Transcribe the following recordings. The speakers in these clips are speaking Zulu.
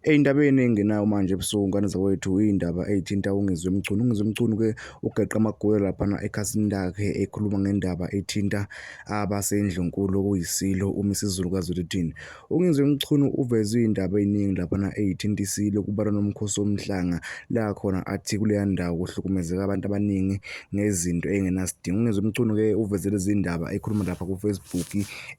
Ey'ndabeni engenayo manje ebusuku ngane zakwethu iy'ndaba ey'thinta uNgizwe Mchunu. UNgizwe Mchunu-ke ugeqe amagoli laphana ekhasini lakhe ekhuluma ngendaba ethinta abasendlunkulu okuyisilo uMisuzulu kaZwelithini. UNgizwe Mchunu uveze iy'ndaba ey'ningi laphana ey'thinta isilo kubalwa nomkhosi womhlanga la khona athi kuleya ndawo kuhlukumezeka abantu abaningi ngezinto ey'ngenasidingo. UNgizwe Mchunu-ke uveze lezi ndaba ekhuluma lapha ku-Facebook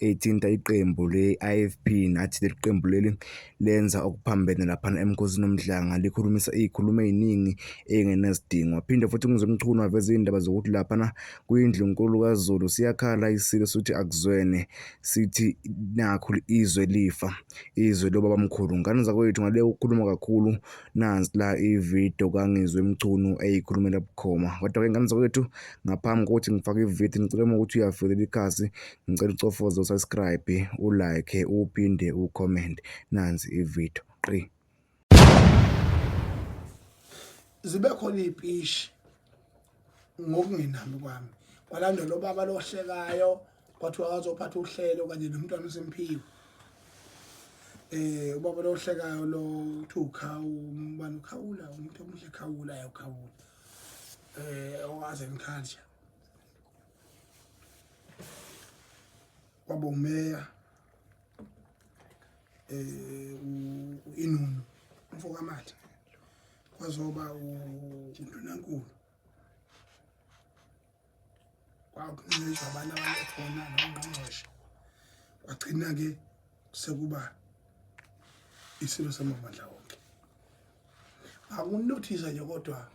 ey'thinta iqembu le-I_F_P nathi leli qembu leli lenza okuphambene laphana emkhosini womdlanga likhulumisa iy'khulumo ey'ningi ey'ngenasidingo. Waphinde futhi uNgizwe Mchunu waveza iy'ndaba zokuthi laphana kuyindlunkulu kaZulu siyakhala isilo sithi akuzwene, sithi nakhu izwe lifa, izwe lobabamkhulu. Ngane zakwethu ngale ukukhuluma kakhulu nansi la ividiyo kaNgizwe Mchunu eyikhulumela bukhoma. Kodwa-ke ngane zakwethu, ngaphambi kokuthi ngifake ividiyo ngicela uma ukuthi uyavelela ikhasi, ngicela ucofoze usubscribe, ulike, uphinde ucomment. Nansi ividiyo qi. Zibe khona iy'pishi ngokungenami kwami kwalandela ubaba lohlekayo kwathiwa akazophatha uhlelo kanye nomntwana uSimphiwe. Ubaba lohlekayo lo kuthiwa ubani uKhawula, umuntu omuhle Khawula uKhawula owaze ngikhanja kwaba umeya Inunu Mfokamathe kwazoba uNdunankulu kwakunyezwa abantu abakhona nongqongqoshe kwagcina-ke sekuba isilo samabandla wonke. Akunothisa nje kodwa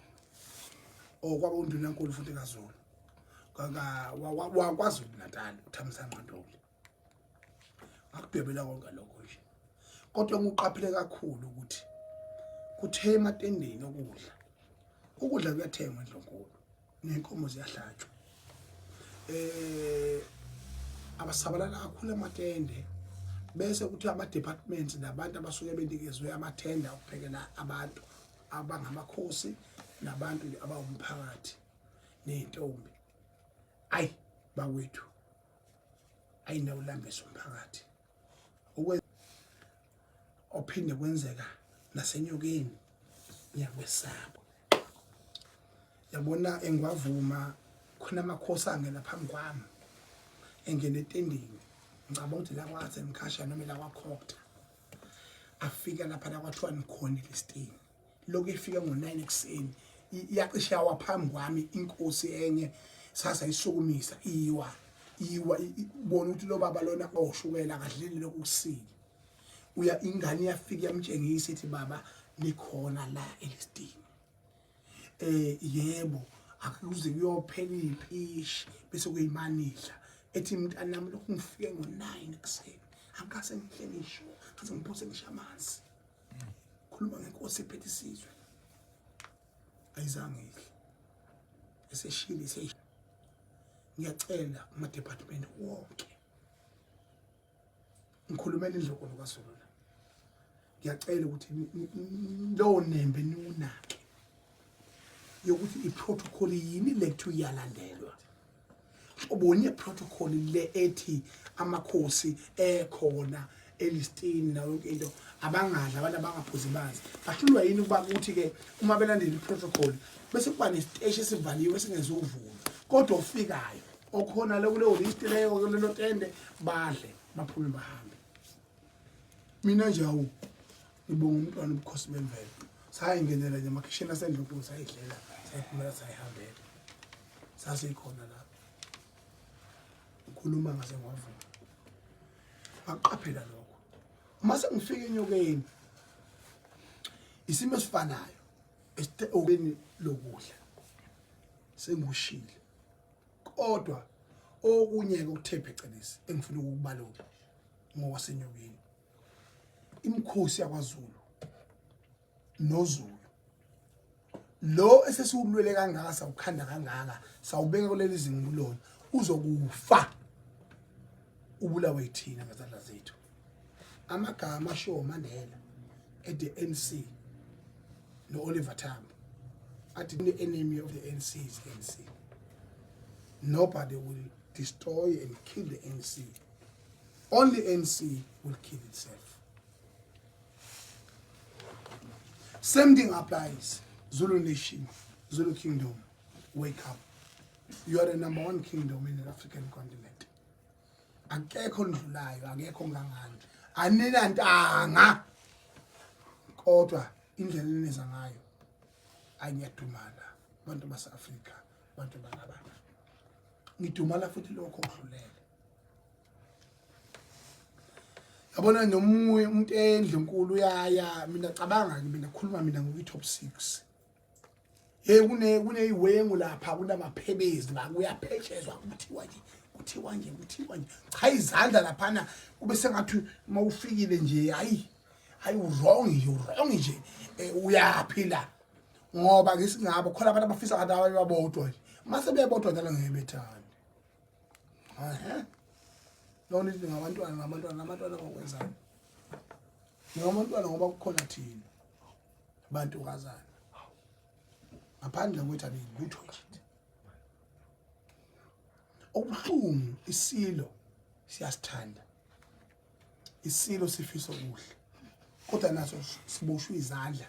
kwaba uNdunankulu futhi kaZulu wakwaZulu Natal uThamisani Ntuli akudwebela konke lokho nje. Kodwa ngiqaphele kakhulu ukuthi kuthe ematendeni ukudla kuyathengwa endlunkulu nenkomo ziyahlatshwa. Abasabalala kakhulu amatende bese kuthi ama-departments nabantu abasuke benikezwe amathenda okuphekela abantu abangamakhosi nabantu abawumphakathi ney'ntombi. Ayi bakwethu, ayinawulambisa umphakathi ophinde kwenzeka nasenyokeni ngiyakwesaba. Yabona engwavuma khona amakhosi angena phambi kwami engena etendeni, ngicabanga ukuthi la kwaze ngikhasha noma la kwakhopta afika lapha la kwathiwa nikhona elistini. Lokhu efika ngo-9 ekuseni iyacishe yawa phambi kwami inkosi enye sasayisukumisa iwa bona ukuthi lo baba lona oshukela akadleli lokhu kusile. Ingane iyafika yamtshengisa ithi baba likhona la elistini. Yebo akuze kuyophela ipishi bese kuyimanidla ethi mntanami lokhu ngifike ngo-9 ekuseni angikase ngihle ngisho ngaze ngiphose ngisho amanzi. Khuluma ngenkosi ephethe isizwe ayizange ihle eseshile ngiyacela kuma-department wonke ngikhulumela indlunkulu kaZulu. Ngiyacela ukuthi lowo nembe niwunake yokuthi i-protocol yini le kuthiwa iyalandelwa. Ubonye i-protocol le ethi amakhosi ekhona elistini nayo yonke into abangadla abantu abangaphuzi manzi. Bahlulwa yini ukuba kuthi-ke uma belandela i-protocol bese kuba nesiteshi esivaliwe singezuvulwa kodwa ofikayo okhona kuleyo list leyo kulelo tende badle baphume bahambe. Mina nje ngibonga umntwana ubukhosi bemvelo sayingenela nje emakhishini asendlunkulu sayidlela sayiphumela sayihambela sasikhona lapho ukhuluma ngase ngwavuma. Aqaphela lokho uma sengifika enyokeni isimo esifanayo esitokeni lokudla sengushile kodwa okunye ukuthe phecelezi engifuna ukukubalula ngokwasenyokeni. Imkhosi yakwaZulu noZulu lo esesiulwele kangaka sawukhanda kangaka sawubeka kuleli zingulo uzokufa ubulawe yithina ngazadla zethu. Amagama asho Mandela at the NC no Oliver Tambo athi the enemy of the NC is NC. Nobody will destroy and kill the NC. Only NC will kill itself. Same thing applies. Zulu Nation, Zulu Kingdom, wake up. You are the number one kingdom in the African continent. Akekho ndlulayo, akekho ngangani. Anina ntanga. Kodwa indlela eneza ngayo ayiyadumala abantu base-Afrika, abantu bangabana. Ngidumala futhi lokho okudlulele. Yabona nomunye umuntu endle enkulu uyaya mina cabanga mina khuluma mina ngokuyi-top 6. Kuneyiwengu lapha kunamaphebezi kuyaphetshezelwa kuthiwa nje cha izandla laphana kube sengathi mawufikile nje hayi wrong nje uyaphila ngoba ngisingabo khona abantu abafisa kanti abanye babodwa nje mase bebodwa njalo ngeke bethande lona izinto ngabantwana bakwenzani ngabantwana ngoba kukhona thina abantu kazana ngaphandle kwethu abelutho nje okubuhlungu isilo siyasithanda isilo sifisa okuhle kodwa naso siboshwe izandla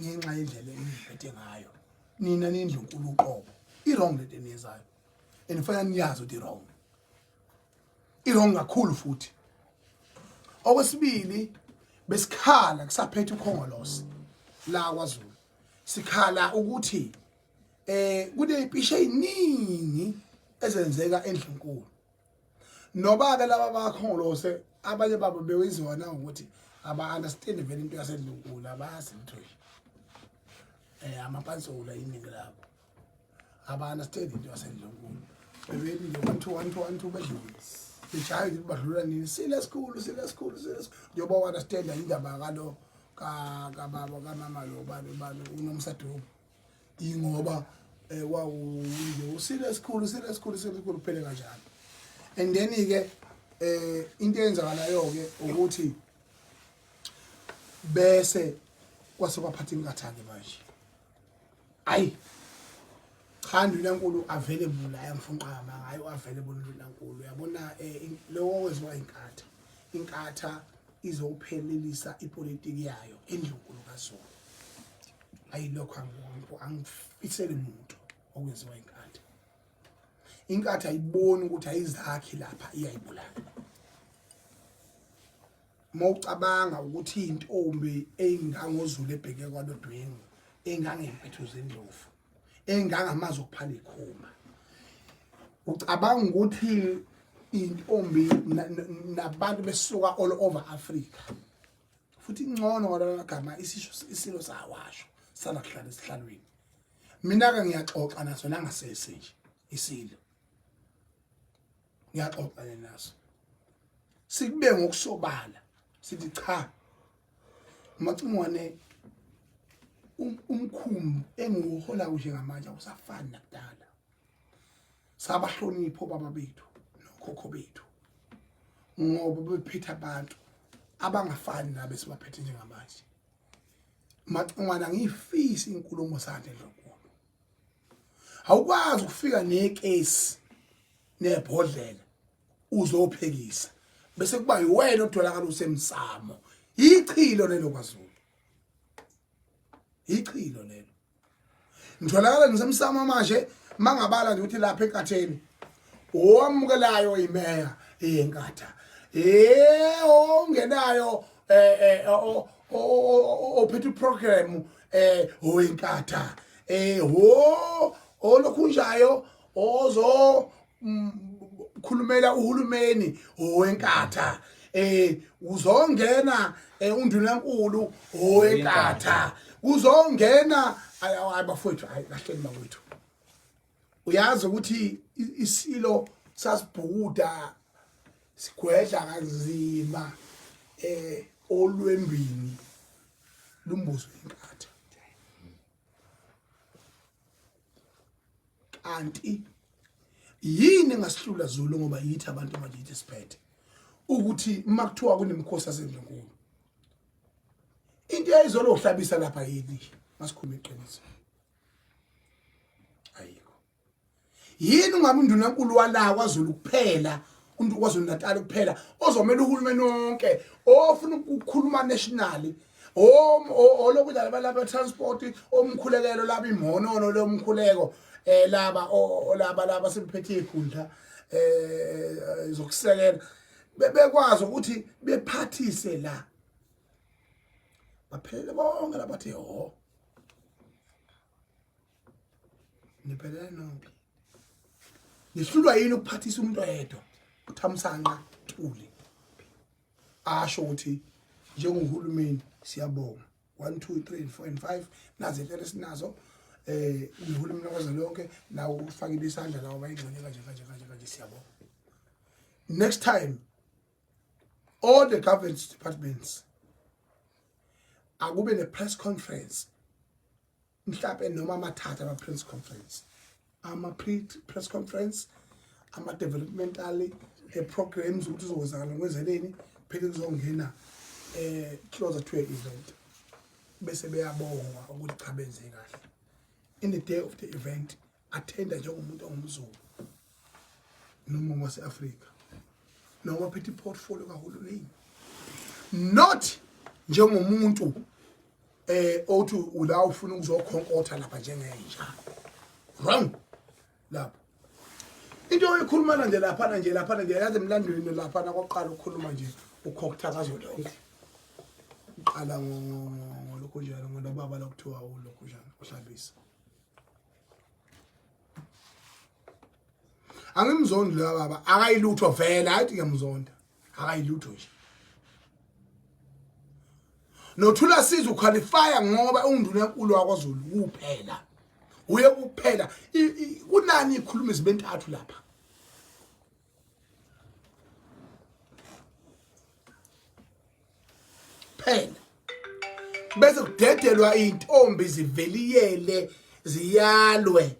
ngenxa yendlela eniphethe ngayo nina nindlu uNkulunkulu uqobo i-wrong lento eniyenzayo enifanele niyazi ukuthi i-wrong kakhulu futhi okwesibili besikhala kusaphethe ukhongolosi la kwaZulu sikhala ukuthi kunezipishe eziningi ezenzeka endlunkulu noba ke laba bakhongolose abanye babo bewenziwa na ukuthi aba understand vele into yasendlunkulu abazi into amapansula iningi labo aba understand into yasendlunkulu bebeli nje 1 2 bedlule bejayi badlula nini sile school njoba understand indaba kalo ka baba kamama lo bani unomsadumo ingoba wawu nje usile school kuphele kanjalo and then ke into eyenzakalayo ke ukuthi bese kwasebaphatha inkathane manje ayi khanda uNkulunkulu available ayamfunqama ngayo available uNkulunkulu uyabona lo wenziwa inkatha izophelelisa ipolitiki yayo endlunkulu kaZulu ayilokho angifisele umuntu okwenziwa inkatha ayiboni ukuthi ayizakhi lapha iyayibulala mawucabanga ukuthi intombi engangozulu ebheke kwaLodwengu engangempethu zendlovu engangamazi okuphala ikhoma ucabanga ukuthi intombi nabantu besuka all over Africa futhi ingcono ngala gama isilo sawasho sala kuhlala esihlalweni mina ke ngiyaxoxa naso nangasese nje isilo ngiyaxoxa naso sikube ngokusobala sithi cha macingwane umkhumbi engihola njengamanje awusafani nakudala sabahlonipho baba bethu nokhokho bethu ngoba bephethe abantu abangafani nabe sibaphethe njengamanje macingwana ngifisa inkulumo sande lokho awukwazi ukufika nekesi nebhodlela uzophekisa bese kuba yiwena otholakala usemsamo ichilo lelo kwaZulu ichilo lelo ngitholakala ngisemsamo manje mangabala nje ukuthi lapha enkatheni owamukelayo imeya eyenkatha ongenayo ophethe program owenkatha olokhunjayo ozo khulumela uhulumeni owenkatha uzongena undunankulu owenkatha uzongena abafowethu kahleni bakwethu uyazi ukuthi isilo sasibhukuda sigwedla kanzima olwembini lumbuzo inkatha kanti yini ngasihlula Zulu ngoba yithi abantu manje yithi siphethe ukuthi makuthiwa kunemkhosi yasendlunkulu into eyizolo uhlabisa lapha yini masikhuluma iqiniso ayikho yini ungabe undunankulu wala kwaZulu kuphela kwaZulu Natal kuphela ozomela uhulumeni wonke ofuna ukukhuluma nationally olokudlala balapha transport omkhulekelo laba imonono lomkhuleko laba sebephethe ikhundla zokusekela bekwazi ukuthi bephathise la baphele bonke labathi ho niphelele nonke nihlulwa yini ukuphathisa umuntu oyedwa uThamsanqa Thuli asho ukuthi njengohulumeni siyabonga 1 2 3 4 and 5 nazi impela sinazo uhulumeni wazalonke nawo ufakile isandla lawo bayingxenye kanje siyabonga. Next time all the government departments akube ne press conference mhlawumbe noma amathatha ama press conference press conference ama developmental programs ukuthi uzozakala ngokwezeleni phela kuzongena closer to an event bese beyabonga ukuthi cha benze kahle. In the day of the event attenda njengomuntu ongumZulu noma wase-Afrika noma phethe portfolio kahulumeni, not njengomuntu othi ula ufuna ukuzokhonkotha lapha njengenja. Wrong lapha into oyikhuluma nje lapha yazi emlandweni lapha nakoqala ukukhuluma nje ukhoktha kazo lonke uqala ngolokho njalo ngoba baba lokuthiwa ulokho njalo uhlabisa. Angimzondi la baba akayilutho vela athi ngiyamzonda akayilutho nje nothula siza uqualify ngoba ungunduna enkulu wakwaZulu kuphela uye kuphela kunani ikhuluma izibentathu lapha phela bese kudedelwa intombi ziveliyele ziyalwe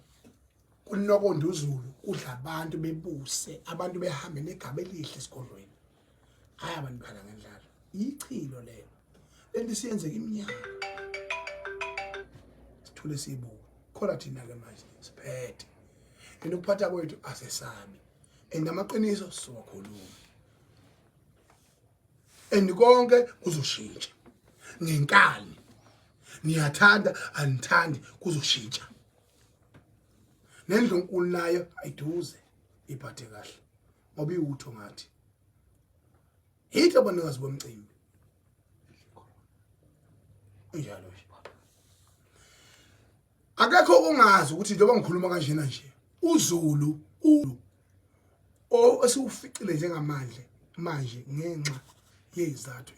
kunokonda uZulu kudla abantu bebuse abantu behambe negaba elihle esigodlweni hayi abantu bhala ngendlalo ichilo lelo lento siyenzeka iminyaka sithule sibuka khola thina ke manje siphethe ukuphatha kwethu asesabi amaqiniso sizokhuluma konke kuzoshintsha ngenkani niyathanda anithandi kuzoshintsha nendlu enkulu nayo ayiduze iphathe kahle ngoba iwutho ngathi yithi abanikazi bomcimbi njalo nje akekho ongazi ukuthi njengoba ngikhuluma kanjena nje uZulu esiwuficile njengamanje manje ngenxa yezathu